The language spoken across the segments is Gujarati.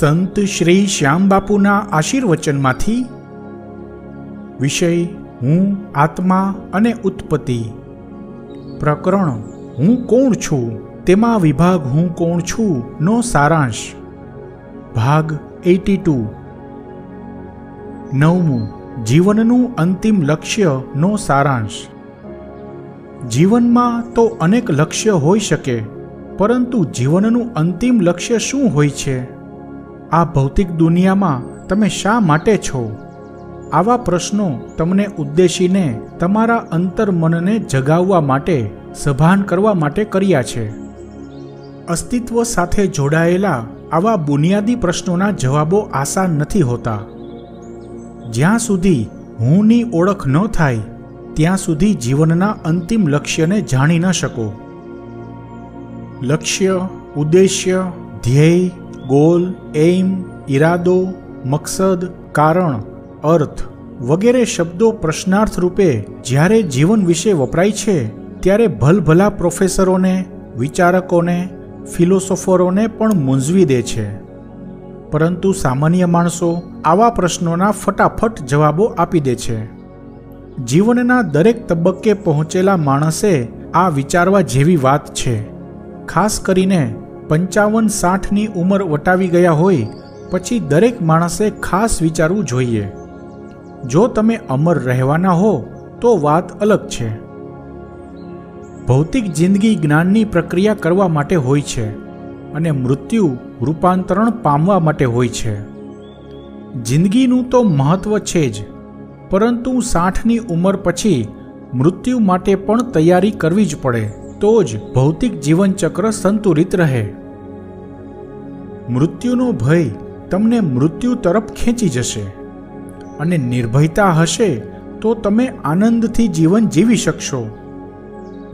સંત શ્રી શ્યામબાપુના આશીર્વચનમાંથી વિષય હું આત્મા અને ઉત્પત્તિ, પ્રકરણ હું કોણ છું તેમાં વિભાગ હું કોણ છું નો સારાંશ, ભાગ 82। 9મું જીવનનું અંતિમ લક્ષ્ય નો સારાંશ। જીવનમાં તો અનેક લક્ષ્ય હોઈ શકે, પરંતુ જીવનનું અંતિમ લક્ષ્ય શું હોય છે? આ ભૌતિક દુનિયામાં તમે શા માટે છો? આવા પ્રશ્નો તમને ઉદ્દેશીને તમારા અંતર્મનને જગાવવા માટે, સભાન કરવા માટે કર્યા છે। અસ્તિત્વ સાથે જોડાયેલા આવા બુનિયાદી પ્રશ્નોના જવાબો આસાન નથી હોતા। જ્યાં સુધી હુંની ઓળખ ન થાય ત્યાં સુધી જીવનના અંતિમ લક્ષ્યને જાણી ન શકો। લક્ષ્ય, ઉદ્દેશ્ય, ધ્યેય, ગોલ, એઇમ, ઈરાદો, મકસદ, કારણ, અર્થ વગેરે શબ્દો પ્રશ્નાર્થ રૂપે જ્યારે જીવન વિશે વપરાય છે ત્યારે ભલભલા પ્રોફેસરોને, વિચારકોને, ફિલોસોફરોને પણ મૂંઝવી દે છે। પરંતુ સામાન્ય માણસો આવા પ્રશ્નોના ફટાફટ જવાબો આપી દે છે। જીવનના દરેક તબક્કે પહોંચેલા માણસે આ વિચારવા જેવી વાત છે। ખાસ કરીને 55-60ની ઉંમર વટાવી ગયા હોય પછી દરેક માણસે ખાસ વિચારવું જોઈએ। જો તમે અમર રહેવાના હો તો વાત અલગ છે। ભૌતિક જિંદગી જ્ઞાનની પ્રક્રિયા કરવા માટે હોય છે અને મૃત્યુ રૂપાંતરણ પામવા માટે હોય છે। જિંદગીનું તો મહત્વ છે જ, પરંતુ 60ની ઉંમર પછી મૃત્યુ માટે પણ તૈયારી કરવી જ પડે, તો જ ભૌતિક જીવનચક્ર સંતુલિત રહે। મૃત્યુનો ભય તમને મૃત્યુ તરફ ખેંચી જશે અને નિર્ભયતા હશે તો તમે આનંદથી જીવન જીવી શકશો।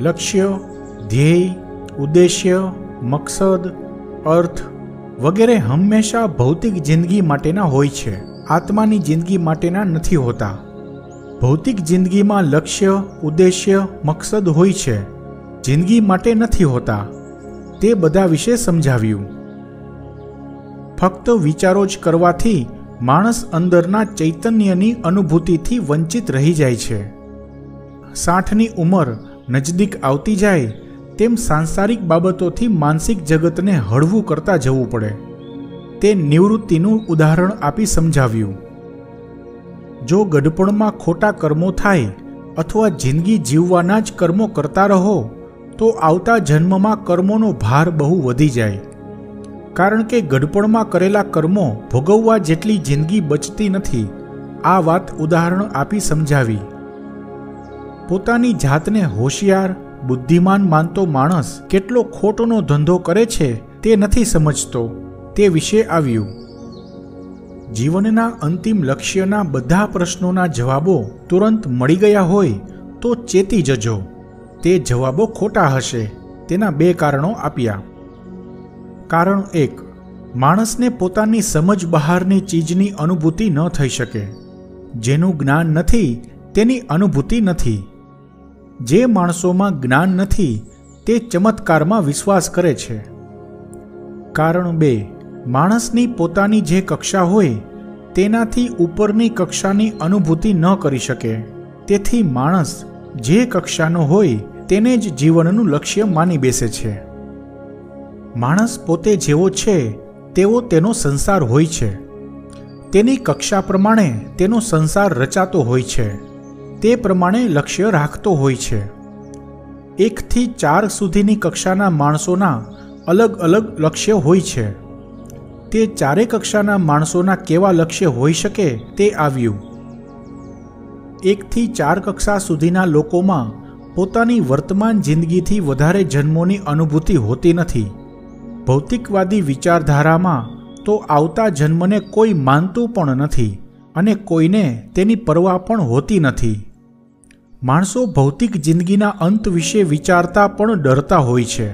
લક્ષ્ય, ધ્યેય, ઉદ્દેશ્ય, મકસદ, અર્થ વગેરે હંમેશા ભૌતિક જિંદગી માટેના હોય છે, આત્માની જિંદગી માટેના નથી હોતા। ભૌતિક જિંદગીમાં લક્ષ્ય, ઉદ્દેશ્ય, મકસદ હોય છે, જિંદગી માટે નથી હોતા। તે બધા વિશે સમજાવ્યું। ફક્ત વિચારો જ કરવાથી માણસ અંદરના ચૈતન્યની અનુભૂતિથી વંચિત રહી જાય છે। 60ની ઉંમર નજદીક આવતી જાય તેમ સાંસારિક બાબતોથી માનસિક જગતને હળવું કરતા જવું પડે। તે નિવૃત્તિનું ઉદાહરણ આપી સમજાવ્યું। જો ગડપણમાં ખોટા કર્મો થાય અથવા જિંદગી જીવવાના જ કર્મો કરતા રહો તો આવતા જન્મમાં કર્મોનો ભાર બહુ વધી જાય, કારણ કે ગડપણમાં કરેલા કર્મો ભોગવવા જેટલી જિંદગી બચતી નથી। આ વાત ઉદાહરણ આપી સમજાવી। પોતાની જાતને હોશિયાર, બુદ્ધિમાન માનતો માણસ કેટલો ખોટનો ધંધો કરે છે તે નથી સમજતો, તે વિશે આવ્યું। જીવનના અંતિમ લક્ષ્યના બધા પ્રશ્નોના જવાબો તુરંત મળી ગયા હોય તો ચેતી જજો, તે જવાબો ખોટા હશે। તેના 2 કારણો આપ્યા। કારણ 1, માણસને પોતાની સમજ બહારની ચીજની અનુભૂતિ ન થઈ શકે। જેનું જ્ઞાન નથી તેની અનુભૂતિ નથી। જે માણસોમાં જ્ઞાન નથી તે ચમત્કારમાં વિશ્વાસ કરે છે। કારણ 2, માણસની પોતાની જે કક્ષા હોય તેનાથી ઉપરની કક્ષાની અનુભૂતિ ન કરી શકે, તેથી માણસ જે કક્ષાનો હોય તેને જ જીવનનું લક્ષ્ય માની બેસે છે। માણસ પોતે જેવો છે તેવો તેનો સંસાર હોય છે, તેની કક્ષા પ્રમાણે તેનો સંસાર રચાતો હોય છે, તે પ્રમાણે લક્ષ્ય રાખતો હોય છે। 1 થી 4 સુધીની કક્ષાના માણસોના અલગ અલગ લક્ષ્ય હોય છે। તે 4 કક્ષાના માણસોના કેવા લક્ષ્ય હોઈ શકે તે આવ્યું। 1 થી 4 કક્ષા સુધીના લોકોમાં પોતાની વર્તમાન જિંદગીથી વધારે જન્મોની અનુભૂતિ હોતી નથી। ભૌતિકવાદી વિચારધારામાં તો આવતા જન્મને કોઈ માનતું પણ નથી અને કોઈને તેની પરવા પણ હોતી નથી। માણસો ભૌતિક જિંદગીના અંત વિશે વિચારતા પણ ડરતા હોય છે,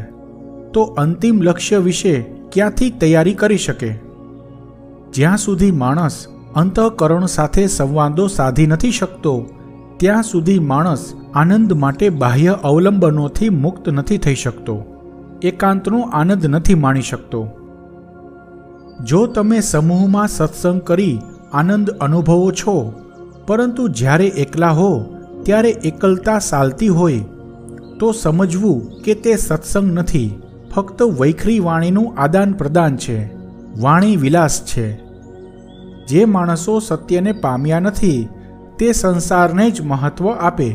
તો અંતિમ લક્ષ્ય વિશે ક્યાંથી તૈયારી કરી શકે? જ્યાં સુધી માણસ અંતઃકરણ સાથે સંવાદો સાધી નથી શકતો ત્યાં સુધી માણસ આનંદ માટે બાહ્ય અવલંબનોથી મુક્ત નથી થઈ શકતો, એકાંતનો આનંદ નથી માણી શકતો। જો તમે સમૂહમાં સત્સંગ કરી આનંદ અનુભવો છો, પરંતુ જ્યારે એકલા હો ત્યારે એકલતા સાલતી હોય, તો સમજવું કે તે સત્સંગ નથી, ફક્ત વૈખરી વાણીનું આદાન પ્રદાન છે, વાણી વિલાસ છે. જે માણસો સત્યને પામ્યા નથી તે સંસારને જ મહત્વ આપે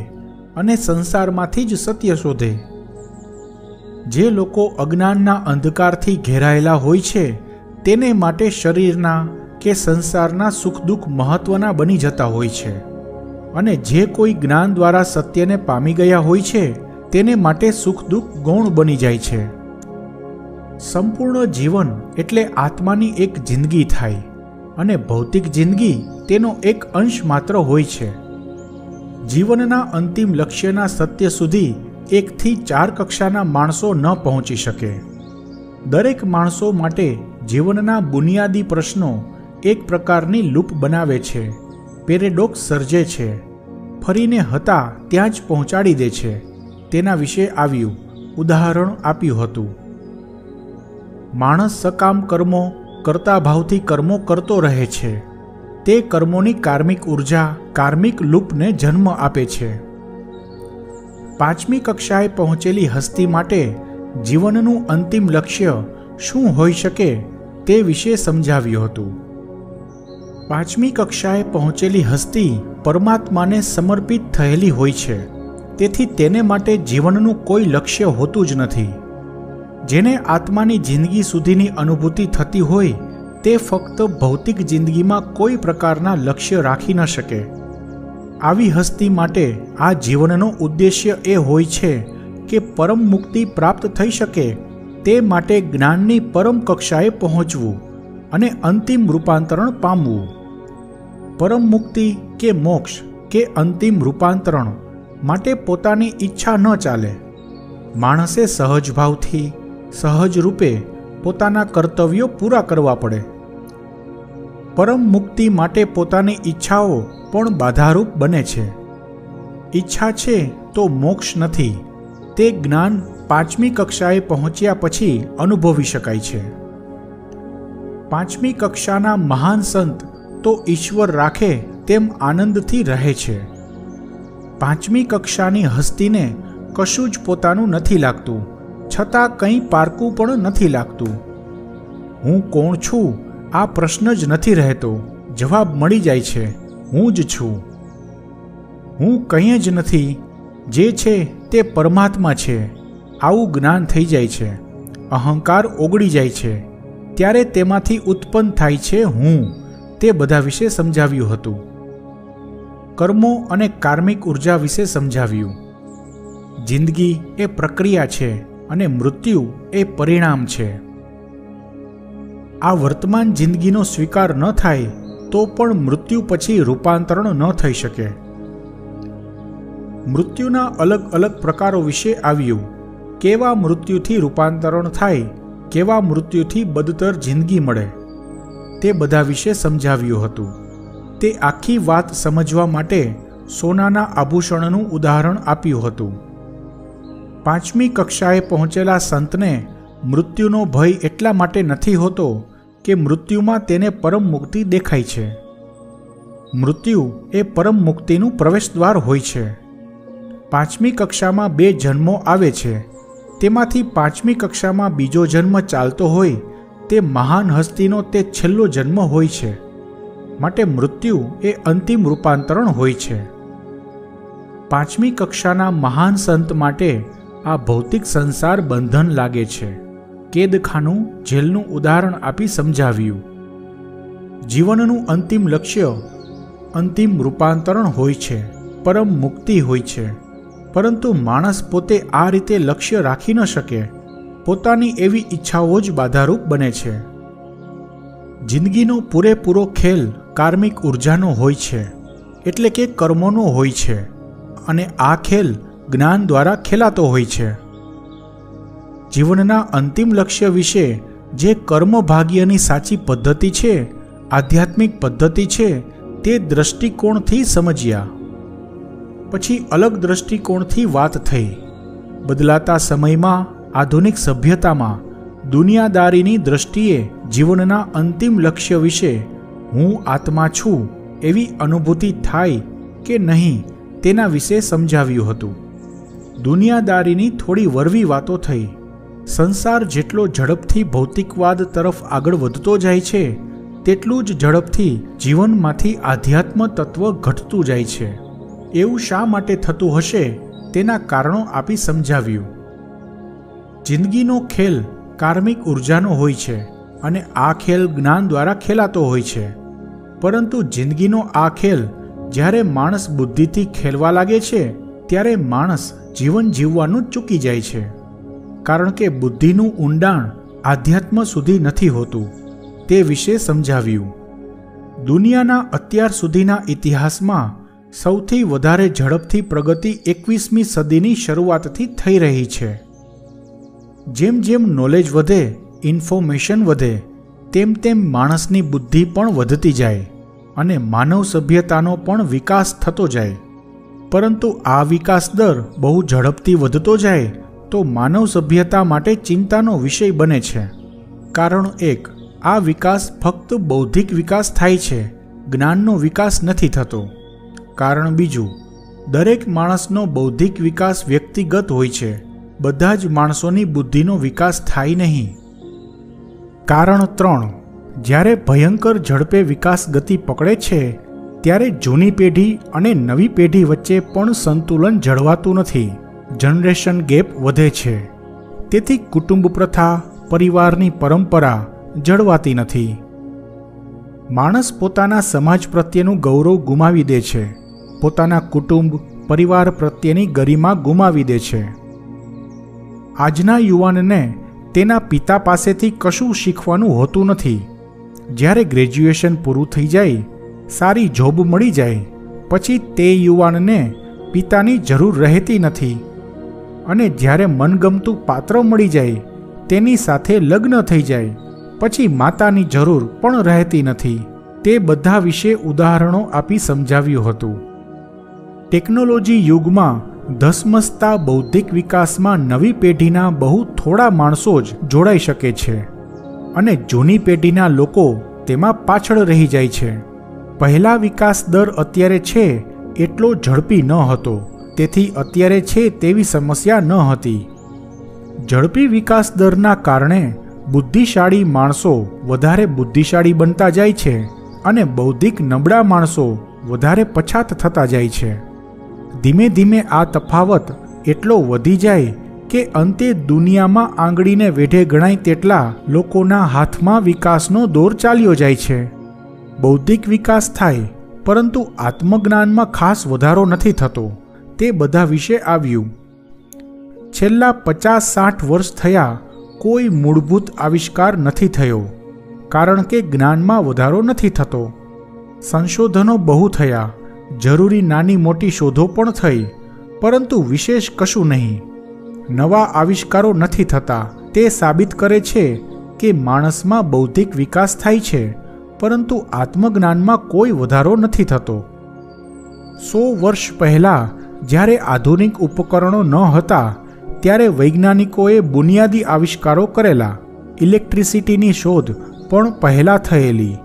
અને સંસારમાંથી જ સત્ય શોધે. જે લોકો અજ્ઞાનના અંધકારથી ઘેરાયેલા હોય છે તેને માટે શરીરના કે સંસારના સુખ દુઃખ મહત્વના બની જતા હોય છે, અને જે કોઈ જ્ઞાન દ્વારા સત્યને પામી ગયા હોય છે તેને માટે સુખ દુઃખ ગૌણ બની જાય છે. સંપૂર્ણ જીવન એટલે આત્માની એક જિંદગી થાય અને ભૌતિક જિંદગી તેનો એક અંશ માત્ર હોય છે. જીવનના અંતિમ લક્ષ્યના સત્ય સુધી 1 થી 4 કક્ષાના માણસો ન પહોંચી શકે. દરેક માણસો માટે જીવનના બુનિયાદી પ્રશ્નો એક પ્રકારની લૂપ બનાવે છે, પેરેડોક્સ સર્જે છે, ફરીને હતા ત્યાં જ પહોંચાડી દે છે. તેના વિશે આવ્યું ઉદાહરણ આપ્યું હતું. માણસ સકામ કર્મો કરતા ભાવથી કર્મો કરતો રહે છે. તે કર્મોની કાર્મિક ઉર્જા કાર્મિક લૂપને જન્મ આપે છે. 5મી કક્ષાએ પહોંચેલી હસ્તી માટે જીવનનું અંતિમ લક્ષ્ય શું હોઈ શકે તે વિશે સમજાવ્યું હતું. 5મી કક્ષાએ પહોંચેલી હસ્તી પરમાત્માને સમર્પિત થયેલી હોય છે, તેથી તેને માટે જીવનનું કોઈ લક્ષ્ય હોતું જ નથી. જેને આત્માની જિંદગી સુધીની અનુભૂતિ થતી હોય તે ફક્ત ભૌતિક જિંદગીમાં કોઈ પ્રકારના લક્ષ્ય રાખી ન શકે. આવી હસ્તી માટે આ જીવનનો ઉદ્દેશ્ય એ હોય છે કે પરમ મુક્તિ પ્રાપ્ત થઈ શકે તે માટે જ્ઞાનની પરમ કક્ષાએ પહોંચવું અને અંતિમ રૂપાંતરણ પામવું. પરમ મુક્તિ કે મોક્ષ કે અંતિમ રૂપાંતરણ માટે પોતાની ઈચ્છા ન ચાલે. માણસે સહજ ભાવથી સહજ રૂપે પોતાના કર્તવ્યો પૂરા કરવા પડે. પરમ મુક્તિ માટે પોતાની ઈચ્છાઓ પણ બાધારૂપ બને છે. ઈચ્છા છે તો મોક્ષ નથી, તે જ્ઞાન 5મી કક્ષાએ પહોંચ્યા પછી અનુભવી શકાય છે. 5મી કક્ષાના મહાન સંત તો ઈશ્વર રાખે તેમ આનંદથી રહે છે. 5મી કક્ષાની હસ્તીને કશું જ પોતાનું નથી લાગતું, છતાં કંઈ પારકું પણ નથી લાગતું. હું કોણ છું આ પ્રશ્ન જ નથી રહેતો, જવાબ મળી જાય છે, હું જ છું. હું કંઈ જ નથી, જે છે તે પરમાત્મા છે. આવું જ્ઞાન થઈ જાય છે, અહંકાર ઓગળી જાય છે, ત્યારે તેમાંથી ઉત્પન્ન થાય છે હું. તે બધા વિશે સમજાવ્યું હતું. કર્મો અને કાર્મિક ઉર્જા વિશે સમજાવ્યું. જિંદગી એ પ્રક્રિયા છે અને મૃત્યુ એ પરિણામ છે. આ વર્તમાન જિંદગીનો સ્વીકાર ન થાય તો પણ મૃત્યુ પછી રૂપાંતરણ ન થઈ શકે. મૃત્યુના અલગ અલગ પ્રકારો વિશે આવ્યું. કેવા મૃત્યુથી રૂપાંતરણ થાય, કેવા મૃત્યુથી બદતર જિંદગી મળે, તે બધા વિશે સમજાવ્યું હતું. તે આખી વાત સમજવા માટે સોનાના આભૂષણનું ઉદાહરણ આપ્યું હતું. 5મી કક્ષાએ પહોંચેલા સંતને મૃત્યુનો ભય એટલા માટે નથી હોતો કે મૃત્યુમાં તેને પરમ મુક્તિ દેખાય છે. મૃત્યુ એ પરમ મુક્તિનું પ્રવેશદ્વાર હોય છે. 5મી કક્ષામાં 2 જન્મો આવે છે. તેમાંથી 5મી કક્ષામાં બીજો જન્મ ચાલતો હોય તે મહાન હસ્તીનો તે છેલ્લો જન્મ હોય છે. માટે મૃત્યુ એ અંતિમ રૂપાંતરણ હોય છે. 5મી કક્ષાના મહાન સંત માટે આ ભૌતિક સંસાર બંધન લાગે છે. કેદખાનું, જેલનું ઉદાહરણ આપી સમજાવ્યું. જીવનનું અંતિમ લક્ષ્ય અંતિમ રૂપાંતરણ હોય છે, પરમ મુક્તિ હોય છે. પરંતુ માણસ પોતે આ રીતે લક્ષ્ય રાખી ન શકે. પોતાની એવી ઈચ્છાઓ જ બાધારૂપ બને છે. જિંદગીનો પૂરેપૂરો ખેલ કાર્મિક ઉર્જાનો હોય છે, એટલે કે કર્મોનો હોય છે, અને આ ખેલ જ્ઞાન દ્વારા ખેલાતો હોય છે. જીવનના અંતિમ લક્ષ્ય વિશે જે કર્મ ભાગ્યની સાચી પદ્ધતિ છે, આધ્યાત્મિક પદ્ધતિ છે, તે દ્રષ્ટિકોણથી સમજ્યા. પછી અલગ દ્રષ્ટિકોણથી વાત થઈ. બદલાતા સમયમાં આધુનિક સભ્યતામાં દુનિયાદારીની દ્રષ્ટિએ જીવનના અંતિમ લક્ષ્ય વિશે હું આત્મા છું એવી અનુભૂતિ થાય કે નહીં તેના વિશે સમજાવ્યું હતું. દુનિયાદારીની થોડી વરવી વાતો થઈ. સંસાર જેટલો ઝડપથી ભૌતિકવાદ તરફ આગળ વધતો જાય છે તેટલું જ ઝડપથી જીવનમાંથી આધ્યાત્મ તત્વ ઘટતું જાય છે. એવું શા માટે થતું હશે તેના કારણો આપી સમજાવ્યું. જિંદગીનો ખેલ કાર્મિક ઉર્જાનો હોય છે અને આ ખેલ જ્ઞાન દ્વારા ખેલાતો હોય છે. પરંતુ જિંદગીનો આ ખેલ જ્યારે માણસ બુદ્ધિથી ખેલવા લાગે છે ત્યારે માણસ જીવન જીવવાનું ચૂકી જાય છે. કારણ કે બુદ્ધિનું ઊંડાણ આધ્યાત્મ સુધી નથી હોતું. તે વિશે સમજાવ્યું. દુનિયાના અત્યાર સુધીના ઇતિહાસમાં સૌથી વધારે ઝડપથી પ્રગતિ 21મી સદીની શરૂઆતથી થઈ રહી છે. જેમ જેમ નોલેજ વધે, ઇન્ફોર્મેશન વધે, તેમ તેમ માણસની બુદ્ધિ પણ વધતી જાય અને માનવ સભ્યતાનો પણ વિકાસ થતો જાય. પરંતુ આ વિકાસ દર બહુ ઝડપથી વધતો જાય તો માનવ સભ્યતા માટે ચિંતાનો વિષય બને છે. કારણ એક, આ વિકાસ ફક્ત બૌદ્ધિક વિકાસ થાય છે, જ્ઞાનનો વિકાસ નથી થતો. કારણ બીજું, દરેક માણસનો બૌદ્ધિક વિકાસ વ્યક્તિગત હોય છે. બધા જ માણસોની બુદ્ધિનો વિકાસ થાય નહીં. કારણ 3, જ્યારે ભયંકર ઝડપે વિકાસ ગતિ પકડે છે ત્યારે જૂની પેઢી અને નવી પેઢી વચ્ચે પણ સંતુલન જળવાતું નથી. જનરેશન ગેપ વધે છે. તેથી કુટુંબ પ્રથા, પરિવારની પરંપરા જળવાતી નથી. માણસ પોતાના સમાજ પ્રત્યેનું ગૌરવ ગુમાવી દે છે. પોતાના કુટુંબ, પરિવાર પ્રત્યેની ગરિમા ગુમાવી દે છે. આજના યુવાનને તેના પિતા પાસેથી કશું શીખવાનું હોતું નથી. જ્યારે ગ્રેજ્યુએશન પૂરું થઈ જાય, સારી જોબ મળી જાય, પછી તે યુવાનને પિતાની જરૂર રહેતી નથી. અને જ્યારે મનગમતું પાત્ર મળી જાય, તેની સાથે લગ્ન થઈ જાય, પછી માતાની જરૂર પણ રહેતી નથી. તે બધા વિશે ઉદાહરણો આપી સમજાવ્યું હતું. ટેકનોલોજી યુગમાં ધસમસતા બૌદ્ધિક વિકાસમાં નવી પેઢીના બહુ થોડા માણસો જ જોડાઈ શકે છે અને જૂની પેઢીના લોકો તેમાં પાછળ રહી જાય છે. પહેલા વિકાસ દર અત્યારે છે એટલો ઝડપી ન હતો, તેથી અત્યારે છે તેવી સમસ્યા ન હતી. ઝડપી વિકાસ દરના કારણે બુદ્ધિશાળી માણસો વધારે બુદ્ધિશાળી બનતા જાય છે અને બૌદ્ધિક નબળા માણસો વધારે પછાત થતા જાય છે. ધીમે ધીમે આ તફાવત એટલો વધી જાય કે અંતે દુનિયામાં આંગળીને વેઢે ગણાય તેટલા લોકોના હાથમાં વિકાસનો દોર ચાલ્યો જાય છે. બૌદ્ધિક વિકાસ થાય, પરંતુ આત્મજ્ઞાનમાં ખાસ વધારો નથી થતો. તે બધા વિશે આવ્યું. છેલ્લા 50-60 વર્ષ થયા કોઈ મૂળભૂત આવિષ્કાર નથી થયો, કારણ કે જ્ઞાનમાં વધારો નથી થતો. સંશોધનો બહુ થયા, જરૂરી નાની મોટી શોધો પણ થઈ, પરંતુ વિશેષ કશું નહીં. નવા આવિષ્કારો નથી થતા. તે સાબિત કરે છે કે માણસમાં બૌદ્ધિક વિકાસ થાય છે, પરંતુ આત્મજ્ઞાનમાં કોઈ વધારો નથી થતો. 100 વર્ષ પહેલાં જ્યારે આધુનિક ઉપકરણો ન હતા ત્યારે વૈજ્ઞાનિકોએ બુનિયાદી આવિષ્કારો કરેલા. ઇલેક્ટ્રિસિટીની શોધ પણ પહેલાં થયેલી.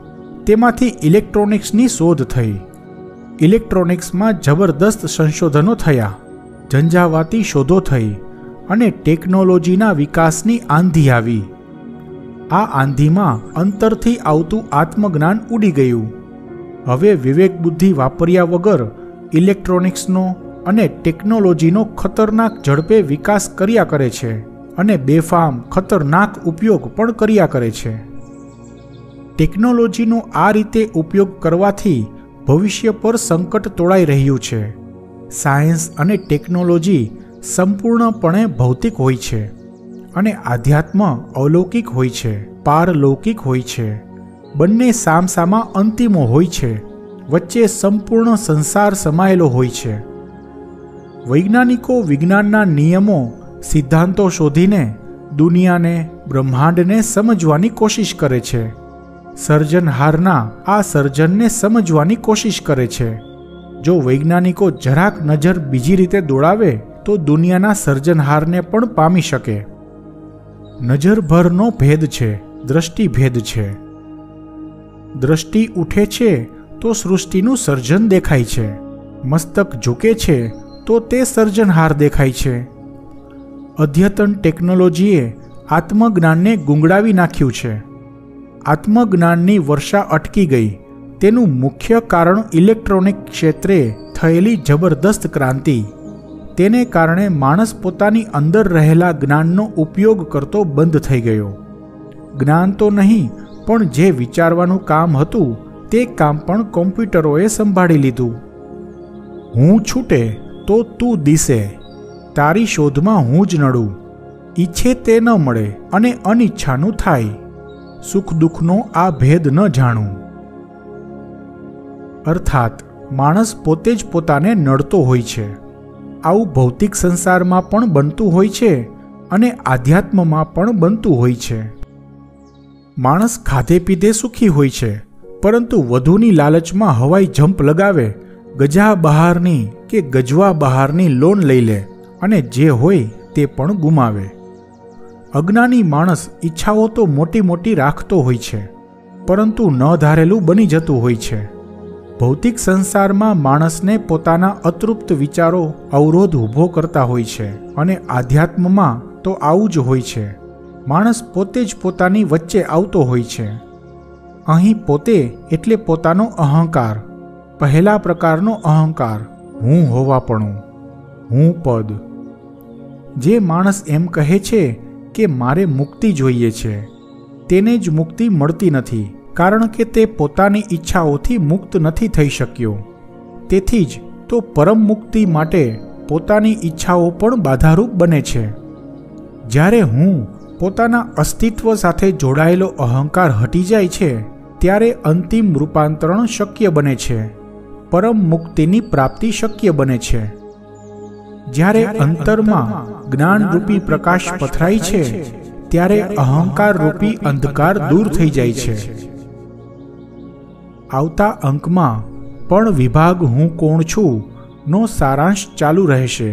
તેમાંથી ઇલેક્ટ્રોનિક્સની શોધ થઈ. ઇલેક્ટ્રોનિક્સમાં જબરદસ્ત સંશોધનો થયા, ઝંઝાવાતી શોધો થઈ અને ટેકનોલોજીના વિકાસની આંધી આવી. આ આંધીમાં અંતરથી આવતું આત્મજ્ઞાન ઉડી ગયું. હવે વિવેક બુદ્ધિ વાપર્યા વગર ઇલેક્ટ્રોનિક્સનો અને ટેકનોલોજીનો ખતરનાક ઝડપે વિકાસ કર્યા કરે છે અને બેફામ ખતરનાક ઉપયોગ પણ કર્યા કરે છે. ટેકનોલોજીનો આ રીતે ઉપયોગ કરવાથી ભવિષ્ય પર સંકટ તોળાઈ રહ્યું છે. સાયન્સ અને ટેકનોલોજી સંપૂર્ણપણે ભૌતિક હોય છે અને આધ્યાત્મ અલૌકિક હોય છે, પારલૌકિક હોય છે. બંને સામસામા અંતિમો હોય છે. વચ્ચે સંપૂર્ણ સંસાર સમાયેલો હોય છે. વૈજ્ઞાનિકો વિજ્ઞાનના નિયમો, સિદ્ધાંતો શોધીને દુનિયાને, બ્રહ્માંડને સમજવાની કોશિશ કરે છે. સર્જનહારના આ સર્જનને સમજવાની કોશિશ કરે છે. જો વૈજ્ઞાનિકો જરાક નજર બીજી રીતે દોડાવે તો દુનિયાના સર્જનહારને પણ પામી શકે. નજરભરનો ભેદ છે દ્રષ્ટિભેદ છે. દ્રષ્ટિ ઉઠે છે તો સૃષ્ટિનું સર્જન દેખાય છે. મસ્તક ઝૂકે છે તો તે સર્જનહાર દેખાય છે. અદ્યતન ટેકનોલોજીએ આત્મજ્ઞાનને ગુંગળાવી નાખ્યું છે. આત્મજ્ઞાનની વર્ષા અટકી ગઈ. તેનું મુખ્ય કારણ ઇલેક્ટ્રોનિક ક્ષેત્રે થયેલી જબરદસ્ત ક્રાંતિ. તેને કારણે માણસ પોતાની અંદર રહેલા જ્ઞાનનો ઉપયોગ કરતો બંધ થઈ ગયો. જ્ઞાન તો નહીં, પણ જે વિચારવાનું કામ હતું તે કામ પણ કોમ્પ્યુટરોએ સંભાળી લીધું. હું છૂટે તો તું દિસે, તારી શોધમાં હું જ નડું. ઈચ્છે તે ન મળે અને અનિચ્છાનું થાય. સુખ દુઃખનો આ ભેદ ન જાણું. અર્થાત માણસ પોતે જ પોતાને નડતો હોય છે. આવું ભૌતિક સંસારમાં પણ બનતું હોય છે અને આધ્યાત્મમાં પણ બનતું હોય છે. માણસ ખાધે પીધે સુખી હોય છે, પરંતુ વધુની લાલચમાં હવાઈ જંપ લગાવે, ગજા બહારની કે ગજવા બહારની લોન લઈ લે અને જે હોય તે પણ ગુમાવે. અજ્ઞાની માણસ ઈચ્છાઓ તો મોટી મોટી રાખતો હોય છે, પરંતુ ન ધારેલું બની જતું હોય છે. ભૌતિક સંસારમાં માણસને પોતાના અતૃપ્ત વિચારો અવરોધ ઊભો કરતા હોય છે અને આધ્યાત્મમાં તો આવું જ હોય છે. માણસ પોતે જ પોતાની વચ્ચે આવતો હોય છે. અહીં પોતે એટલે પોતાનો અહંકાર, પહેલા પ્રકારનો અહંકાર, હું હોવાપણું, હું પદ. જે માણસ એમ કહે છે કે મારે મુક્તિ જોઈએ છે, તેને જ મુક્તિ મળતી નથી, કારણ કે તે પોતાની ઈચ્છાઓથી મુક્ત નથી થઈ શક્યો. તેથી જ તો પરમ મુક્તિ માટે પોતાની ઈચ્છાઓ પણ બાધારૂપ બને છે. જ્યારે હું પોતાના અસ્તિત્વ સાથે જોડાયેલો અહંકાર હટી જાય છે, ત્યારે અંતિમ રૂપાંતરણ શક્ય બને છે. પરમ મુક્તિની પ્રાપ્તિ શક્ય બને છે. જ્યારે અંતરમાં જ્ઞાનરૂપી પ્રકાશ પથરાય છે, ત્યારે અહંકાર રૂપી અંધકાર દૂર થઈ જાય છે. આવતા અંકમાં પણ વિભાગ હું કોણ છું નો સારાંશ ચાલુ રહેશે.